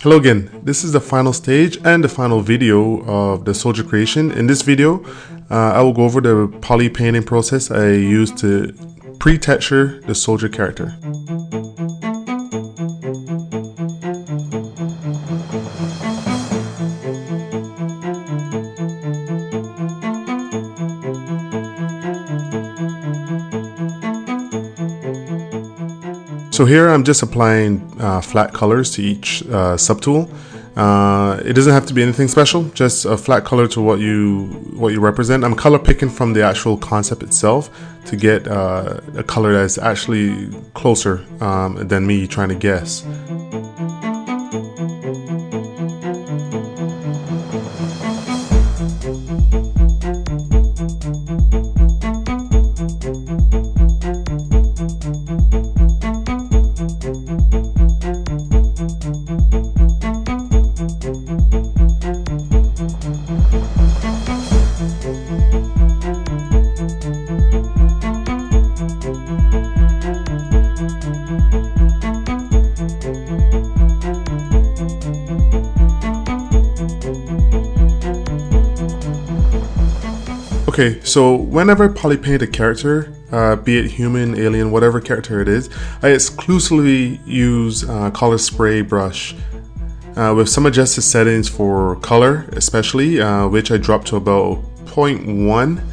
Hello again, this is the final stage and the final video of the soldier creation. In this video, I will go over the poly painting process I used to pre-texture the soldier character. So here I'm just applying flat colors to each subtool. It doesn't have to be anything special, just a flat color to what you represent. I'm color picking from the actual concept itself to get a color that's actually closer than me trying to guess. Okay, so whenever I poly paint a character, be it human, alien, whatever character it is, I exclusively use color spray brush with some adjusted settings for color, especially, which I drop to about 0.1,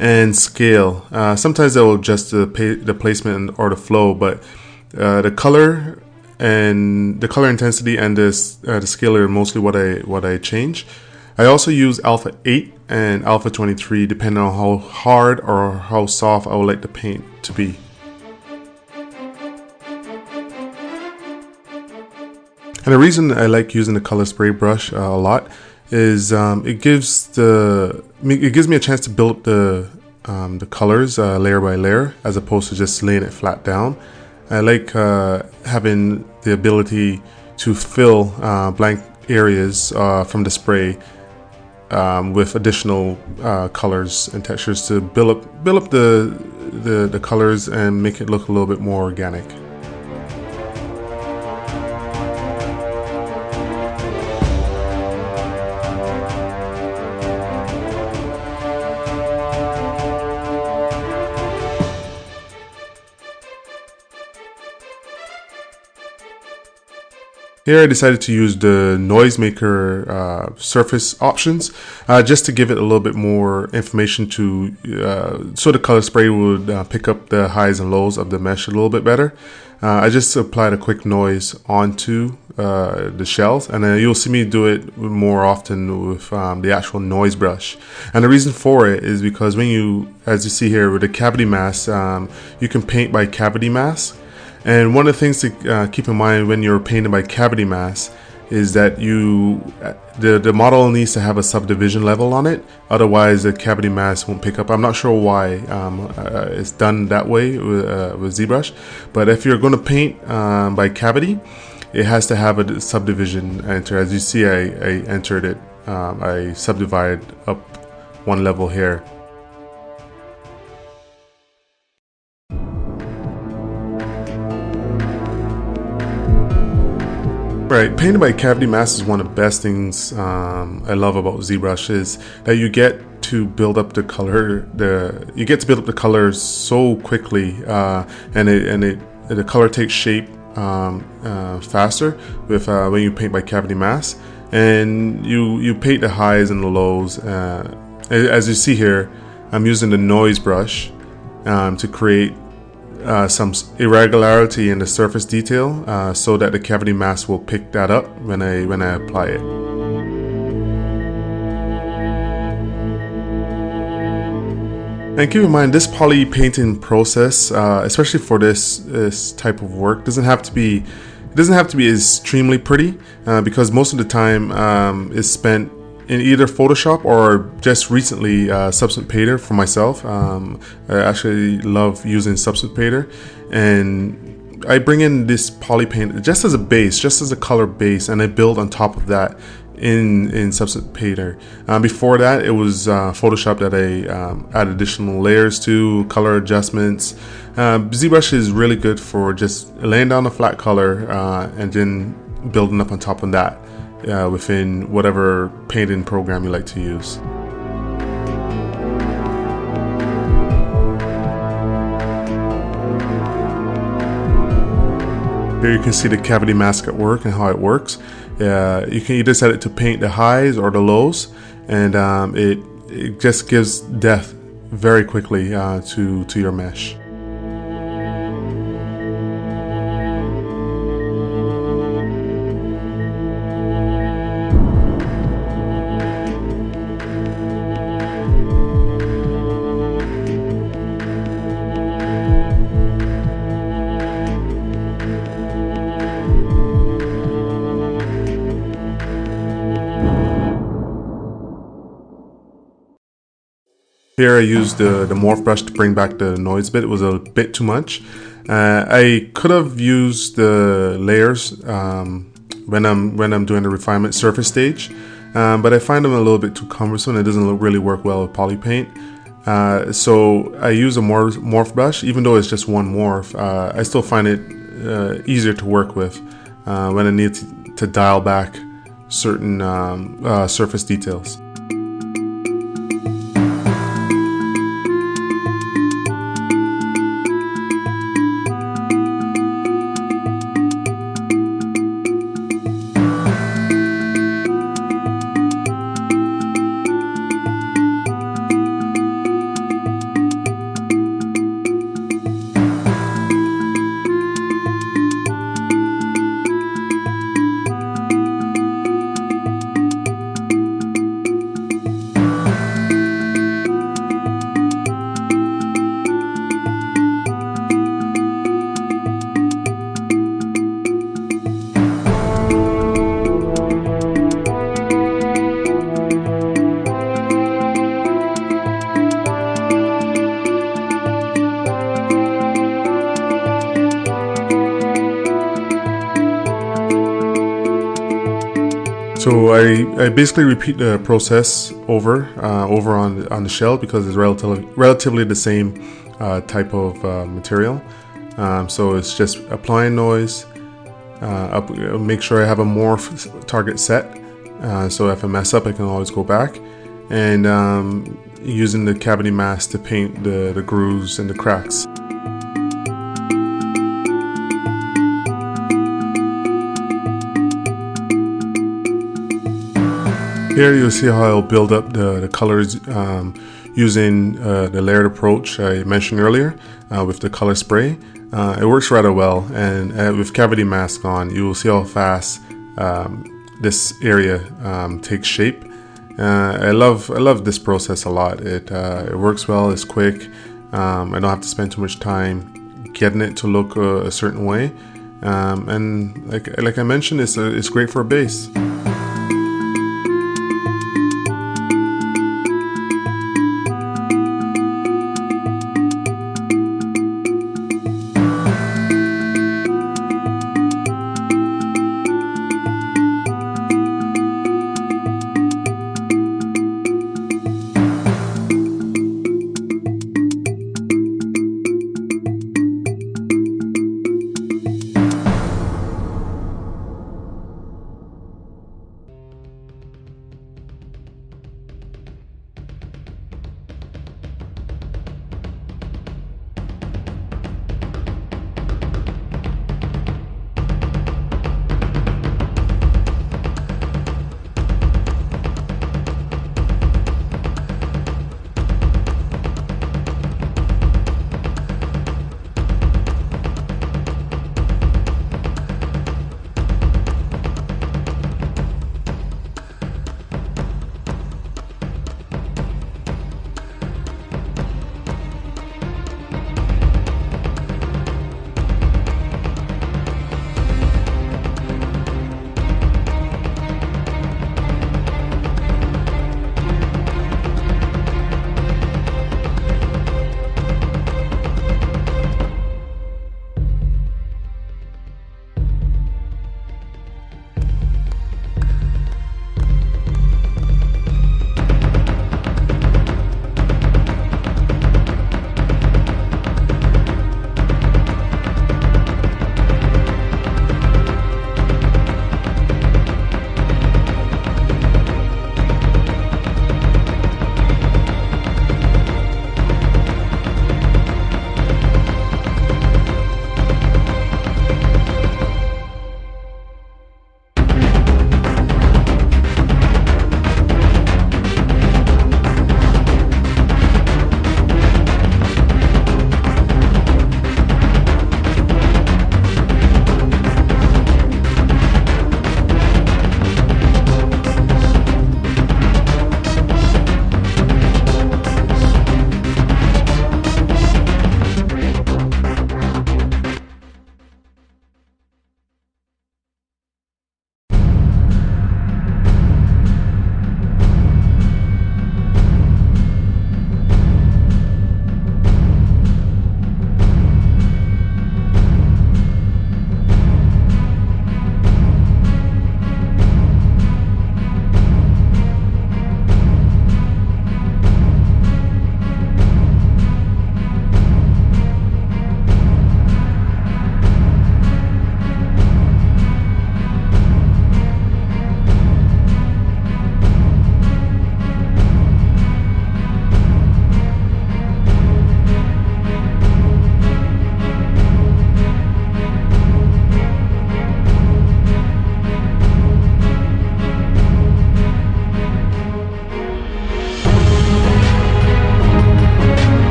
and scale. Sometimes I will adjust the placement or the flow, but the color and the color intensity and the scale are mostly what I change. I also use alpha 8 and alpha 23 depending on how hard or how soft I would like the paint to be. And the reason I like using the color spray brush a lot is it gives me a chance to build up the colors layer by layer as opposed to just laying it flat down. I like having the ability to fill blank areas from the spray with additional colors and textures to build up the colors and make it look a little bit more organic. Here I decided to use the noisemaker surface options just to give it a little bit more information to so the color spray would pick up the highs and lows of the mesh a little bit better. I just applied a quick noise onto the shells, and you'll see me do it more often with the actual noise brush. And the reason for it is because when as you see here with the cavity mask, you can paint by cavity mask. And one of the things to keep in mind when you're painting by cavity mask is that the model needs to have a subdivision level on it, otherwise the cavity mask won't pick up. I'm not sure why it's done that way with Zbrush, but if you're going to paint by cavity, it has to have a subdivision enter. As you see, I entered it. I subdivided up one level here. Right, painting by cavity mask is one of the best things I love about Zbrush is that you get to build up the color. You get to build up the color so quickly, and the color takes shape faster with when you paint by cavity mask, and you paint the highs and the lows. As you see here, I'm using the noise brush to create some irregularity in the surface detail so that the cavity mask will pick that up when I apply it. And keep in mind, this poly painting process, especially for this type of work, doesn't have to be extremely pretty because most of the time is spent in either Photoshop or just recently Substance Painter for myself. I actually love using Substance Painter, and I bring in this poly paint just as a base, just as a color base, and I build on top of that in Substance Painter. Before that, it was Photoshop that I add additional layers to, color Zbrush is really good for just laying down a flat color and then building up on top of that within whatever painting program you like to use. Here you can see the cavity mask at work and how it works. You can either set it to paint the highs or the lows, and it just gives depth very quickly to your mesh. Here I used the morph brush to bring back the noise bit. It was a bit too much. I could have used the layers when I'm doing the refinement surface stage, but I find them a little bit too cumbersome. It doesn't really work well with Polypaint. So I use a morph brush, even though it's just one morph. I still find it easier to work with when I need to dial back certain surface details. So I basically repeat the process over on the shell because it's relatively the same type of material. So it's just applying noise, make sure I have a morph target set, so if I mess up I can always go back, and using the cavity mask to paint the grooves and the cracks. Here you'll see how I'll build up the colors using the layered approach I mentioned earlier with the color spray. It works rather well, and with cavity mask on, you will see how fast this area takes shape. I love this process a lot. It works well. It's quick. I don't have to spend too much time getting it to look a certain way, and like I mentioned, it's great for a base.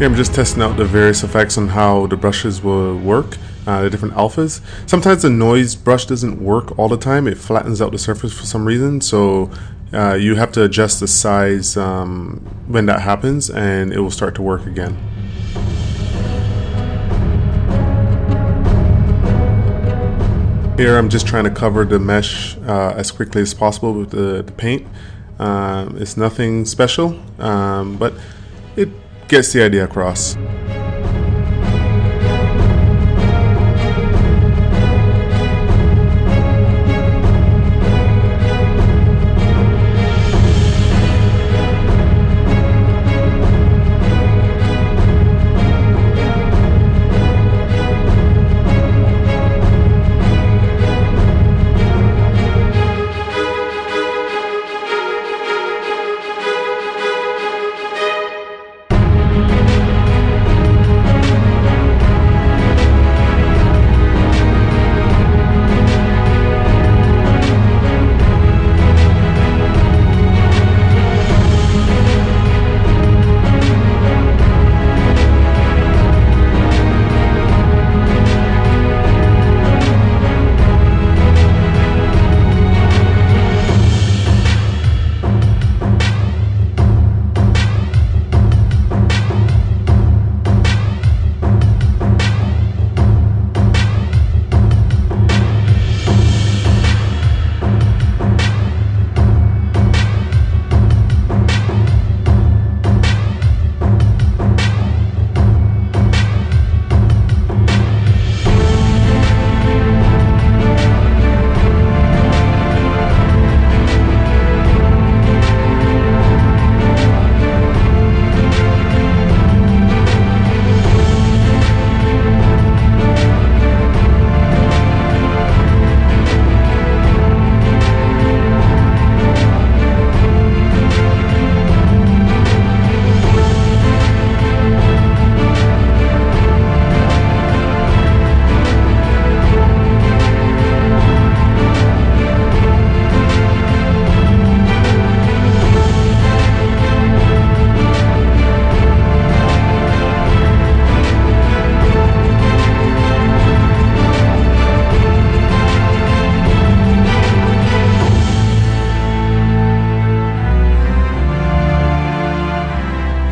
Here I'm just testing out the various effects on how the brushes will work, the different alphas. Sometimes the noise brush doesn't work all the time, it flattens out the surface for some reason, so you have to adjust the size when that happens and it will start to work again. Here I'm just trying to cover the mesh as quickly as possible with the paint. It's nothing special, but it gets the idea across.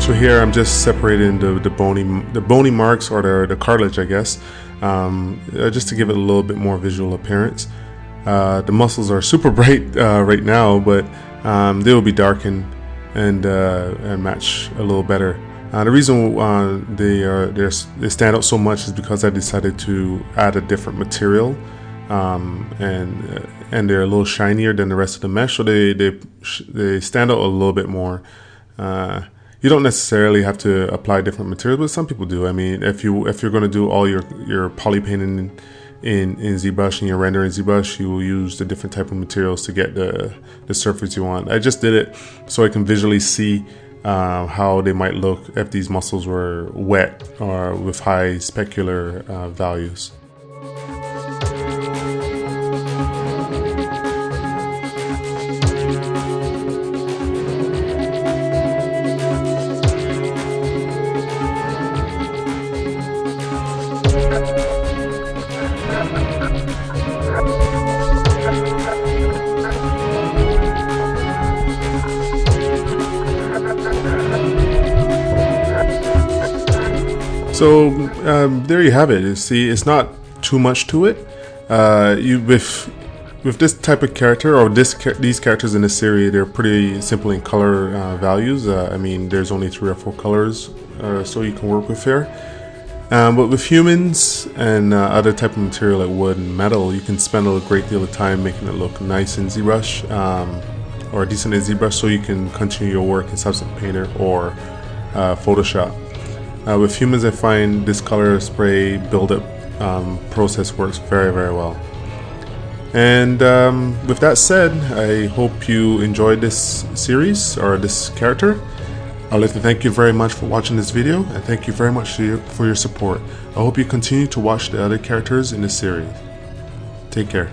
So here I'm just separating the bony marks, or the cartilage, I guess, just to give it a little bit more visual appearance. The muscles are super bright right now, but they will be darkened and match a little better. The reason they stand out so much is because I decided to add a different material, and they're a little shinier than the rest of the mesh, so they stand out a little bit more. You don't necessarily have to apply different materials, but some people do. I mean, if you're going to do all your polypainting in ZBrush and your render in ZBrush, you will use the different type of materials to get the surface you want. I just did it so I can visually see how they might look if these muscles were wet or with high specular values. So there you have it. You see, it's not too much to it. With this type of character, or these characters in this series, they're pretty simple in color values. I mean, there's only 3 or 4 colors, so you can work with here. But with humans and other type of material like wood and metal, you can spend a great deal of time making it look nice in ZBrush, or decent in ZBrush, so you can continue your work in Substance Painter or Photoshop. With humans, I find this color spray build-up process works very, very well. And with that said, I hope you enjoyed this series, or this character. I'd like to thank you very much for watching this video, and thank you very much for your support. I hope you continue to watch the other characters in this series. Take care.